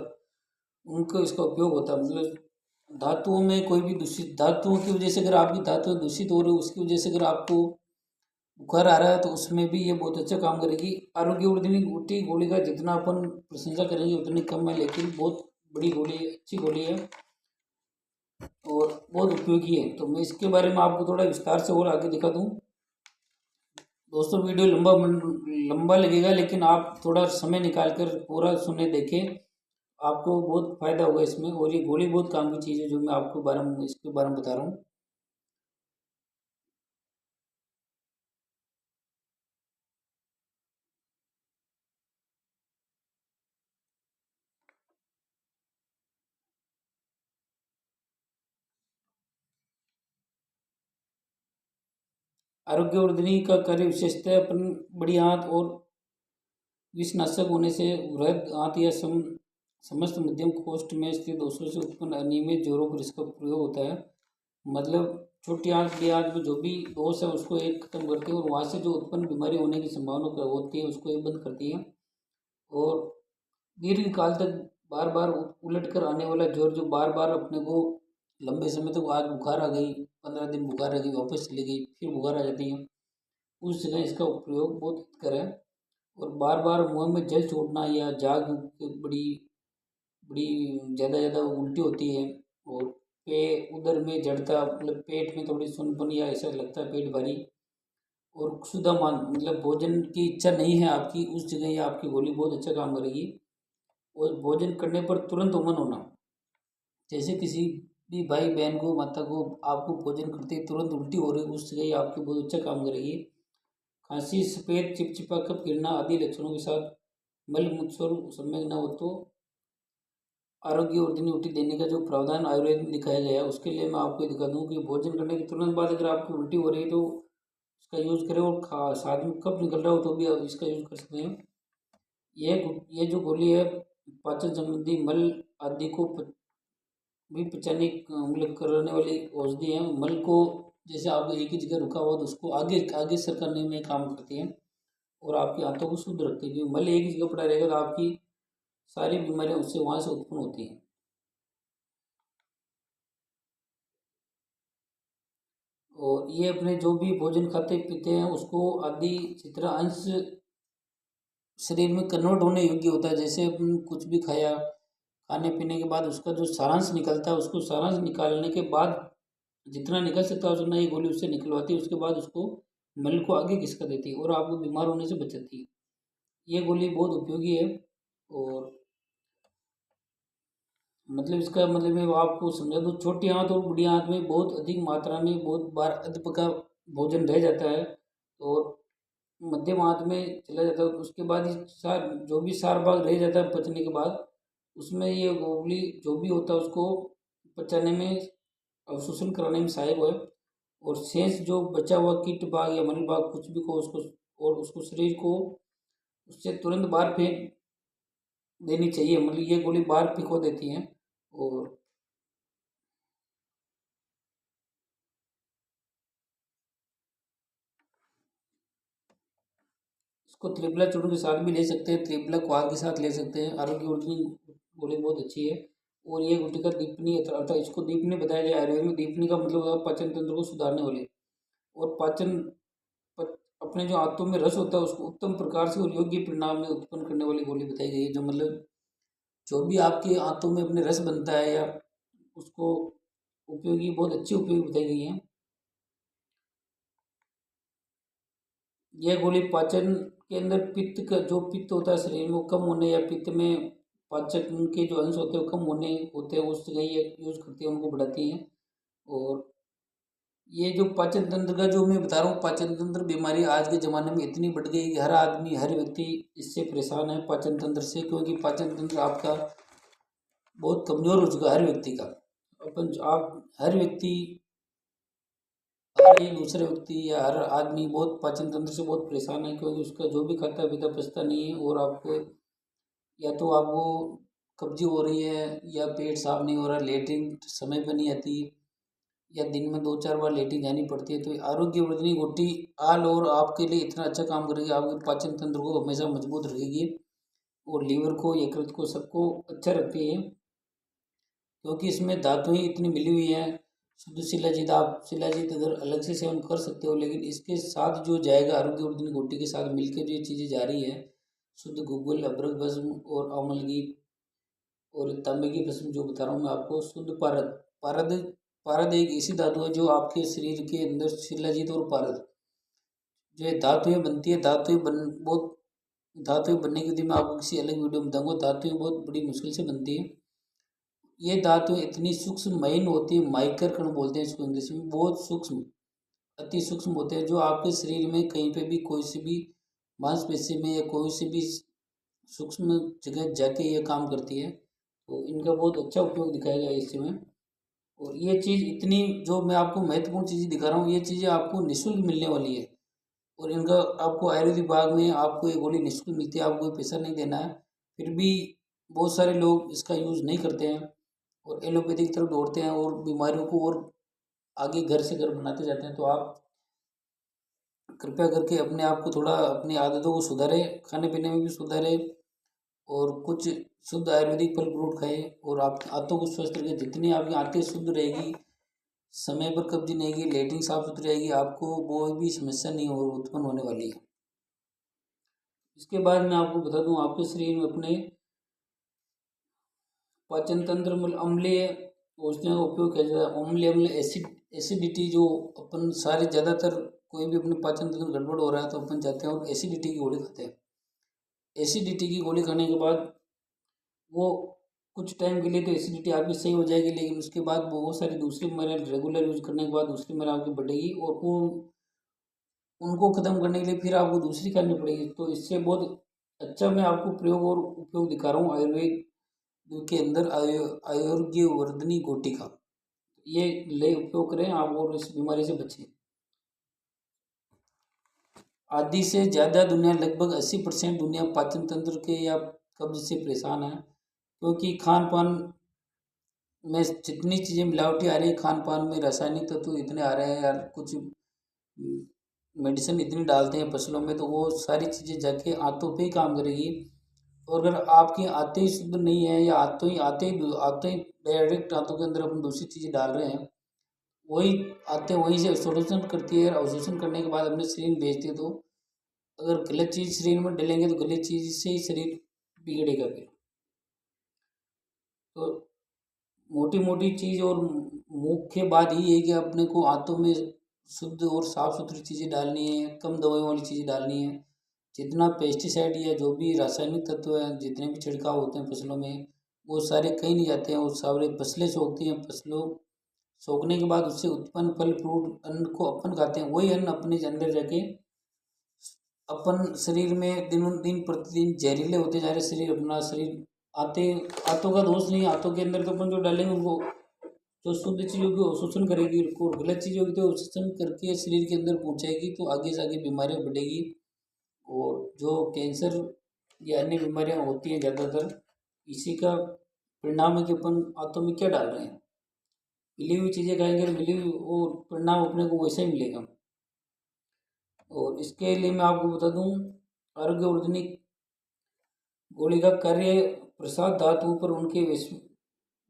उनका इसका उपयोग होता है मतलब धातुओं में कोई भी दूषित धातुओं की वजह से अगर आपकी धातु दूषित हो रही है उसकी वजह से अगर आपको बुखार आ रहा है तो उसमें भी ये बहुत अच्छा काम करेगी। आरोग्य वर्धिनी गुट्टी गोली का जितना अपन प्रशंसा करेंगे उतनी कम है लेकिन बहुत बड़ी गोली है अच्छी गोली है और बहुत उपयोगी है। तो मैं इसके बारे में आपको थोड़ा विस्तार से और आगे दिखा दूँ। दोस्तों वीडियो लंबा लगेगा लेकिन आप थोड़ा समय निकाल कर पूरा सुने देखें आपको बहुत फ़ायदा होगा इसमें। और ये गोली बहुत काम की चीज़ है जो मैं आपको इसके बारे में बता रहा हूँ। आरोग्यवर्धिनी का कार्य विशेषतः अपन बड़ी आंत और विषनाशक होने से वृहद आंत या समस्त मध्यम कोष्ठ में स्थित दोषों से उत्पन्न अनियमित जोड़ों पर इसका प्रयोग होता है। मतलब छोटी आंत बड़ी आंत में जो भी दोष है उसको एक खत्म करती है और वहाँ से जो उत्पन्न बीमारी होने की संभावना होती है उसको एक बंद करती है। और दीर्घ काल तक बार बार उलट कर आने वाला ज्वर जो बार बार अपने को लंबे समय तक आज बुखार आ गई 15 दिन बुखार आ गई वापस चली गई फिर बुखार आ जाती है उस जगह इसका प्रयोग बहुत हितकर है। और बार बार मुंह में जल छोड़ना या जाग बड़ी बड़ी ज़्यादा उल्टी होती है और उदर में जड़ता मतलब पेट में थोड़ी सुनपन या ऐसा लगता है पेट भारी और क्षुधा मान मतलब भोजन की इच्छा नहीं है आपकी उस जगह ये आपकी गोली बहुत अच्छा काम करेगी। और भोजन करने पर तुरंत उमन होना जैसे किसी भी भाई बहन को माता को आपको भोजन करते ही तुरंत उल्टी हो रही है उस जगह ये आपकी बहुत अच्छा काम करेगी। खांसी सफ़ेद चिपचिपा कप गिरना आदि लक्षणों के साथ मल मूत्र सम्यक न हो तो आरोग्य वर्धिनी उल्टी देने का जो प्रावधान आयुर्वेद में दिखाया गया है उसके लिए मैं आपको दिखा दूं कि भोजन करने के तुरंत बाद अगर आपकी उल्टी हो रही है तो इसका यूज़ करें और साथ में कप निकल रहा हो तो भी आप इसका यूज़ कर सकते हैं। ये जो गोली है पाचन संबंधी मल आदि को भी पचाने मतलब कराने वाली औषधि है। मल को जैसे आपको एक ही जगह रुका हुआ तो उसको आगे आगे सर करने में काम करती है और आपकी आंतों को शुद्ध रखती है। क्योंकि मल एक ही जगह पड़ा रहेगा तो आपकी सारी बीमारियां उससे वहाँ से उत्पन्न होती हैं। और ये अपने जो भी भोजन खाते पीते हैं उसको आदि जितना अंश शरीर में कन्वर्ट होने योग्य होता है। जैसे अपन कुछ भी खाया खाने पीने के बाद उसका जो सारांश निकलता है उसको सारांश निकालने के बाद जितना निकल सकता है उतना ये गोली उससे निकलवाती है उसके बाद उसको मल को आगे खिसका देती है और आपको बीमार होने से बचाती है। ये गोली बहुत उपयोगी है। और मतलब इसका मतलब मैं आपको समझा दूँ छोटी आंत और बड़ी आंत में बहुत अधिक मात्रा में बहुत बार अध पका भोजन रह जाता है और मध्यम आंत में चला जाता है उसके बाद ही सार जो भी सार भाग रह जाता है पचने के बाद उसमें ये गोली जो भी होता है उसको पचाने में अवशोषण कराने में सहायक है। और शेष जो बचा हुआ कीट भाग या मल भाग कुछ भी को उसको और उसको शरीर को उससे तुरंत बाहर फेंक देनी चाहिए मतलब ये गोली बाहर फिको देती है। और इसको त्रिफला चूर्ण के साथ भी ले सकते हैं, त्रिफला क्वाथ के साथ ले सकते हैं। आरोग्यवर्धिनी गोली बहुत अच्छी है। और ये गुटिका दीपनी अर्थात इसको दीपनी बताया जाए आयुर्वेद में। दीपनी का मतलब होता है पाचन तंत्र को सुधारने वाली। और अपने जो आंतों में रस होता है उसको उत्तम प्रकार से और योग्य परिणाम में उत्पन्न करने वाली गोली बताई गई है। जो मतलब जो भी आपके आंतों में अपने रस बनता है या उसको उपयोगी, बहुत अच्छी उपयोगी बताई गई है। यह गोली पाचन के अंदर पित्त का जो पित्त होता है शरीर में वो कम होने या पित्त में पाचन के जो अंश होते हैं वो कम होते हैं उस जगह ये यूज करती है, उनको बढ़ाती हैं। और ये जो पाचन तंत्र का जो मैं बता रहा हूँ, पाचन तंत्र बीमारी आज के ज़माने में इतनी बढ़ गई कि हर आदमी हर व्यक्ति इससे परेशान है पाचन तंत्र से। क्योंकि पाचन तंत्र आपका बहुत कमज़ोर हो चुका है हर व्यक्ति का। आप हर व्यक्ति, हर एक दूसरे व्यक्ति या हर आदमी बहुत पाचन तंत्र से बहुत परेशान है। क्योंकि उसका जो भी खाता पीता पचता नहीं है। और आपको या तो आपको कब्जी हो रही है या पेट साफ नहीं हो रहा, लेटरिन समय पर नहीं आती या दिन में 2-4 बार लेटरिन जानी पड़ती है। तो आरोग्यवर्धिनी गोटी आल और आपके लिए इतना अच्छा काम करेगी, आपके पाचन तंत्र को हमेशा मजबूत रखेगी और लीवर को, यकृत को, सबको अच्छा रखती है। क्योंकि इसमें धातुएं इतनी मिली हुई हैं। शुद्ध शिलाजीत, आप शिलाजीत अगर अलग से सेवन कर सकते हो, लेकिन इसके साथ जो जाएगा आरोग्यवर्धिनी गोटी के साथ मिलकर जो ये चीज़ें जा रही है, शुद्ध गूगल, अदरक भस्म और अमल की और तांबे की भस्म जो बता रहा हूँ मैं आपको, शुद्ध पारद। पारद पारद एक ऐसी धातु है जो आपके शरीर के अंदर शिलाजीत और पारद जो ये धातुएं बनती है, धातुएं बनने की विधि मैं आपको किसी अलग वीडियो में बताऊंगा। धातुएं बहुत बड़ी मुश्किल से बनती है। ये धातुएं इतनी सूक्ष्म महीन होती है, माइक्रो कण बोलते हैं इसको इंग्लिश में, बहुत सूक्ष्म, अति सूक्ष्म होते हैं, जो आपके शरीर में कहीं पे भी कोई सी भी मांसपेशी में या कोई सी भी सूक्ष्म जगह जाके ये काम करती है। तो इनका बहुत अच्छा उपयोग दिखाया गया है इसमें। और ये चीज़ इतनी, जो मैं आपको महत्वपूर्ण चीज़ें दिखा रहा हूँ, ये चीज़ें आपको निःशुल्क मिलने वाली है। और इनका आपको आयुर्वेद विभाग में आपको ये गोली निःशुल्क मिलती है, आपको कोई पैसा नहीं देना है। फिर भी बहुत सारे लोग इसका यूज़ नहीं करते हैं और एलोपैथी की तरफ दौड़ते हैं और बीमारियों को और आगे घर से घर बनाते जाते हैं। तो आप कृपया करके अपने आप को थोड़ा, अपनी आदतों को सुधारें, खाने पीने में भी सुधारें और कुछ शुद्ध आयुर्वेदिक फल फ्रूट खाएं। और आप आंतों को स्वस्थ रखें। जितनी आपकी आंतें शुद्ध रहेगी, समय पर कब्जी नहीं आएगी, लेटरिन साफ सुथरी रहेगी, आपको वो भी समस्या नहीं हो उत्पन्न होने वाली है। इसके बाद मैं आपको बता दूं, आपके शरीर में अपने पाचन तंत्र में अम्लीय औषधियों का उपयोग किया जाता है। अम्ल एसिडिटी जो अपन सारे ज़्यादातर कोई भी अपने पाचन तंत्र गड़बड़ हो रहा है तो अपन जाते हैं और एसिडिटी की गोली खाते हैं। एसिडिटी की गोली खाने के बाद वो कुछ टाइम के लिए तो एसिडिटी आपकी सही हो जाएगी, लेकिन उसके बाद बहुत सारी दूसरी बीमारियाँ रेगुलर यूज करने के बाद दूसरी बीमारी आपकी बढ़ेगी और वो उनको ख़त्म करने के लिए फिर आपको दूसरी करनी पड़ेगी। तो इससे बहुत अच्छा मैं आपको प्रयोग और उपयोग दिखा रहा हूँ आयुर्वेद के अंदर आरोग्यवर्धिनी गोटी का। ये ले उपयोग करें आप और इस बीमारी से बचें। आधी से ज़्यादा दुनिया, लगभग 80% दुनिया पाचन तंत्र के या कब्ज से परेशान है। क्योंकि खान पान में जितनी चीज़ें मिलावटी आ रही है, खान पान में रासायनिक तत्व इतने आ रहे हैं यार, कुछ मेडिसिन इतनी डालते हैं फसलों में, तो वो सारी चीज़ें जाके आंतों पे ही काम करेगी। और अगर आपकी आंतें ही शुद्ध नहीं है या आंतें ही डायरेक्ट आंतों के अंदर अपन दूसरी चीज़ें डाल रहे हैं, वही आंतें वहीं से अवशोषण करती है और अवशोषण करने के बाद अपने शरीर में भेजती है। तो अगर गलत चीज़ शरीर में डलेंगे तो गलत चीज़ से ही शरीर बिगड़ेगा फिर। तो मोटी मोटी चीज़ और मुख्य बात ये है कि अपने को आंतों में शुद्ध और साफ़ सुथरी चीज़ें डालनी है, कम दवाइयों वाली चीज़ें डालनी है। जितना पेस्टिसाइड या जो भी रासायनिक तत्व हैं, जितने भी छिड़काव होते हैं फसलों में, वो सारे कहीं नहीं जाते हैं। वो सारे फसलें सोखती हैं, फसलों सोखने के बाद उससे उत्पन्न फल फ्रूट अन्न को अपन खाते हैं। वही अन्न अपने अंदर जाके अपन शरीर में दिनों दिन प्रतिदिन जहरीले होते जा रहे शरीर, अपना शरीर आते आंतों का दोष नहीं, आंतों के अंदर तो अपन जो डालेंगे उनको, जो शुद्ध चीज़ होगी वो शोषण करेगी और गलत चीज़ होगी तो शोषण करके शरीर के अंदर पहुंचाएगी। तो आगे से आगे बीमारियाँ बढ़ेगी और जो कैंसर या अन्य बीमारियाँ होती हैं ज़्यादातर इसी का परिणाम है कि अपन आंतों में क्या डाल रहे हैं। मिली हुई चीज़ें खाएंगे तो मिली हुई वो परिणाम अपने को वैसा ही मिलेगा। और इसके लिए मैं आपको बता दूं, आरोग्यवर्धिनी गोली का कार्य प्रसाद धातुओं पर उनके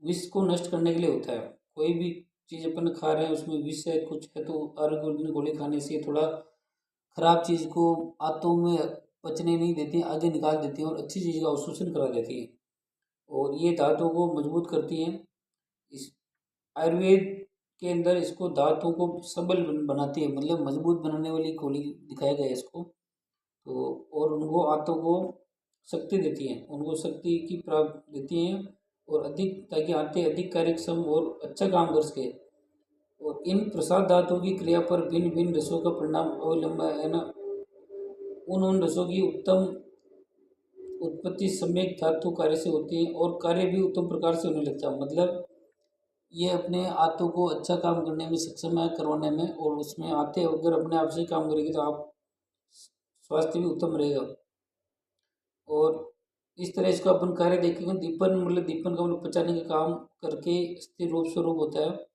विष को नष्ट करने के लिए होता है। कोई भी चीज़ अपन खा रहे हैं उसमें विष है, कुछ है, तो आरोग्यवर्धिनी गोली खाने से थोड़ा खराब चीज़ को आंतों में पचने नहीं देती हैं, आगे निकाल देती हैं और अच्छी चीज़ का अवशोषण करा देती है और ये दांतों को मजबूत करती हैं। इस आयुर्वेद के अंदर इसको दांतों को सबल बनाती है, मतलब मजबूत बनाने वाली गोली दिखाया गया है इसको। तो और उनको आंतों को शक्ति देती हैं, उनको शक्ति की प्राप्त देती हैं और अधिक, ताकि आंतें अधिक कार्यक्षम और अच्छा काम कर सके। और इन प्रसाद धातुओं की क्रिया पर भिन्न भिन्न रसों का परिणाम अवलंबन है ना, उन रसों की उत्तम उत्पत्ति सम्यक धातु कार्य से होती है और कार्य भी उत्तम प्रकार से होने लगता है। मतलब ये अपने आंतों को अच्छा काम करने में सक्षम है, करवाने में, और उसमें आंतें अगर अपने आप से काम करेगी तो आप स्वास्थ्य भी उत्तम रहेगा। और इस तरह इसका अपन कार्य देखेंगे, दीपन मतलब दीपन का मतलब पचाने का काम करके स्थिर रूप स्वरूप होता है।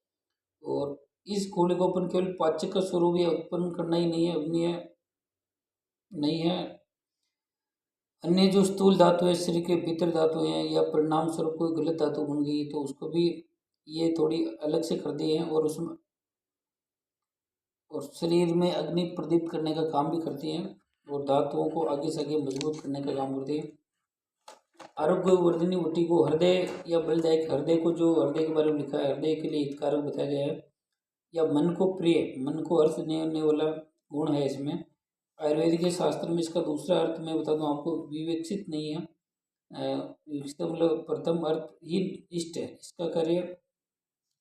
और इस घोड़े को अपन केवल पाचक का स्वरूप या उत्पन्न करना ही नहीं है, अन्य नहीं है, अन्य जो स्थूल धातु है, शरीर के भीतर धातु हैं, या परिणाम स्वरूप कोई गलत धातु बन गई तो उसको भी ये थोड़ी अलग से कर दी है और उसमें और शरीर में अग्नि प्रदीप्त करने का काम भी करती हैं और धातुओं को आगे से आगे मजबूत करने का काम करती है। आरोग्यवर्धिनी बूटी को हृदय या बलदायक, हृदय को, जो हृदय के बारे में लिखा है, हृदय के लिए हितकारक बताया गया है, या मन को प्रिय, मन को अर्थ देने वाला गुण है इसमें। आयुर्वेद के शास्त्र में इसका दूसरा अर्थ मैं बता दूं आपको, विवेचित नहीं है, इसका मतलब प्रथम अर्थ ही इष्ट है। इसका कार्य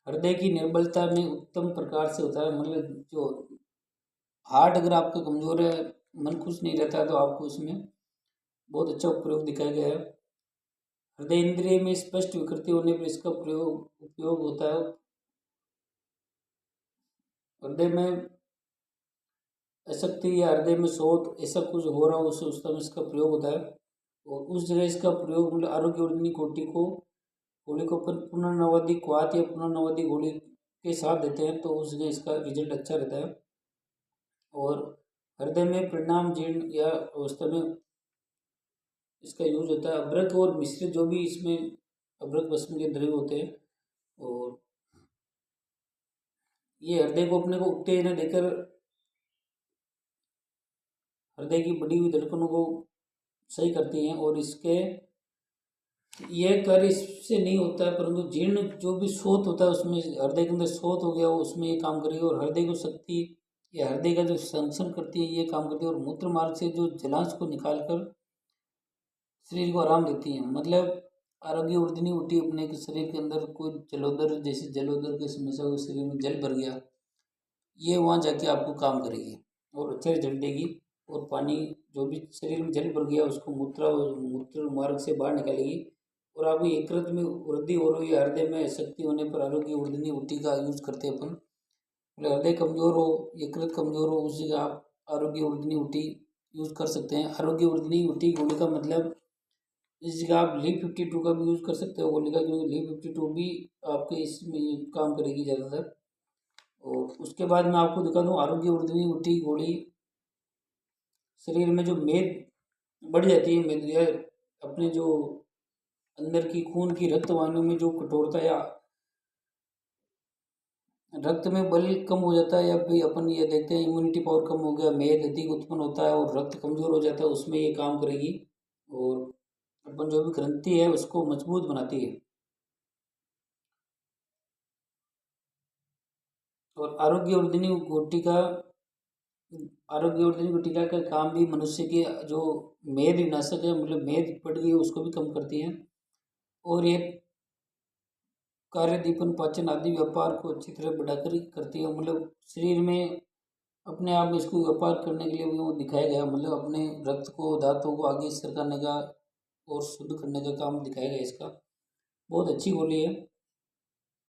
हृदय की निर्बलता में उत्तम प्रकार से होता है। मतलब जो हार्ट अगर आपका कमजोर है, मन खुश नहीं रहता है, तो आपको इसमें बहुत अच्छा प्रयोग दिखाया गया है। हृदय इंद्रिय में स्पष्ट विकृति होने पर इसका उपयोग होता है। हृदय में अशक्ति या हृदय में शोथ ऐसा कुछ हो रहा हो उस समय इसका प्रयोग होता है। और उस जगह इसका प्रयोग मतलब आरोग्यवर्धिनी गोली को अपन पुनर्नवादी क्वाथ या पुनर्नवादी गोली के साथ देते हैं तो उस जगह इसका रिजल्ट अच्छा रहता है। और हृदय में परिणाम जीर्ण या अवस्था में इसका यूज होता है। अभ्रक और मिश्रित जो भी इसमें अभ्रक भस्म के द्रव्य होते हैं, और ये हृदय को अपने को उत्तेजना देकर हृदय की बढ़ी हुई धड़कनों को सही करती हैं। और इसके यह कार्य इससे नहीं होता है, परंतु जीर्ण जो भी शोथ होता है उसमें, हृदय के अंदर शोथ हो गया हो उसमें ये काम करेगी। और हृदय को शक्ति या हृदय का जो संरक्षण करती है ये काम करती है। और मूत्र मार्ग से जो जलांश को निकाल कर शरीर को आराम देती है। मतलब आरोग्यवर्धिनी बूटी अपने के शरीर के अंदर कोई जलोदर, जैसे जलोदर की समस्या हो, शरीर में जल भर गया, ये वहाँ जाके आपको काम करेगी और अच्छे रिजल्ट देगी। और पानी जो भी शरीर में जल भर गया उसको मूत्र मार्ग से बाहर निकालेगी और आपकी यकृत में वृद्धि हो रही है। हृदय में शक्ति होने पर आरोग्यवर्धिनी बूटी का यूज करते हैं अपन। मतलब हृदय कमजोर हो, यकृत कमजोर हो, उस जगह आप आरोग्यवर्धिनी बूटी यूज कर सकते हैं। आरोग्यवर्धिनी बूटी गोली का मतलब, इस जगह आप Li52 का भी यूज कर सकते हो गोली का, क्योंकि Li52 भी आपके इसमें काम करेगी ज़्यादातर। और उसके बाद मैं आपको दिखा दूँ, आरोग्यवर्धिनी बूटी गोली शरीर में जो मेद बढ़ जाती है, मेद या अपने जो अंदर की खून की रक्त वाहिनियों में जो कठोरता या रक्त में बल कम हो जाता है, या फिर अपन ये देखते हैं इम्यूनिटी पावर कम हो गया, मेद अधिक उत्पन्न होता है और रक्त कमजोर हो जाता है, उसमें ये काम करेगी। और अपन जो भी ग्रंथि है उसको मजबूत बनाती है। और आरोग्यवर्धिनी गुटिका का काम भी मनुष्य के जो मेद विनाशक है, मतलब मेद बढ़ गई है उसको भी कम करती है। और ये कार्य दीपन, पाचन आदि व्यापार को अच्छी तरह बढ़ाकर ही करती है। मतलब शरीर में अपने आप में इसको व्यापार करने के लिए भी वो दिखाया गया, मतलब अपने रक्त को, धातुओं को आगे सरकाने का और शुद्ध करने का काम दिखाया गया इसका। बहुत अच्छी गोली है।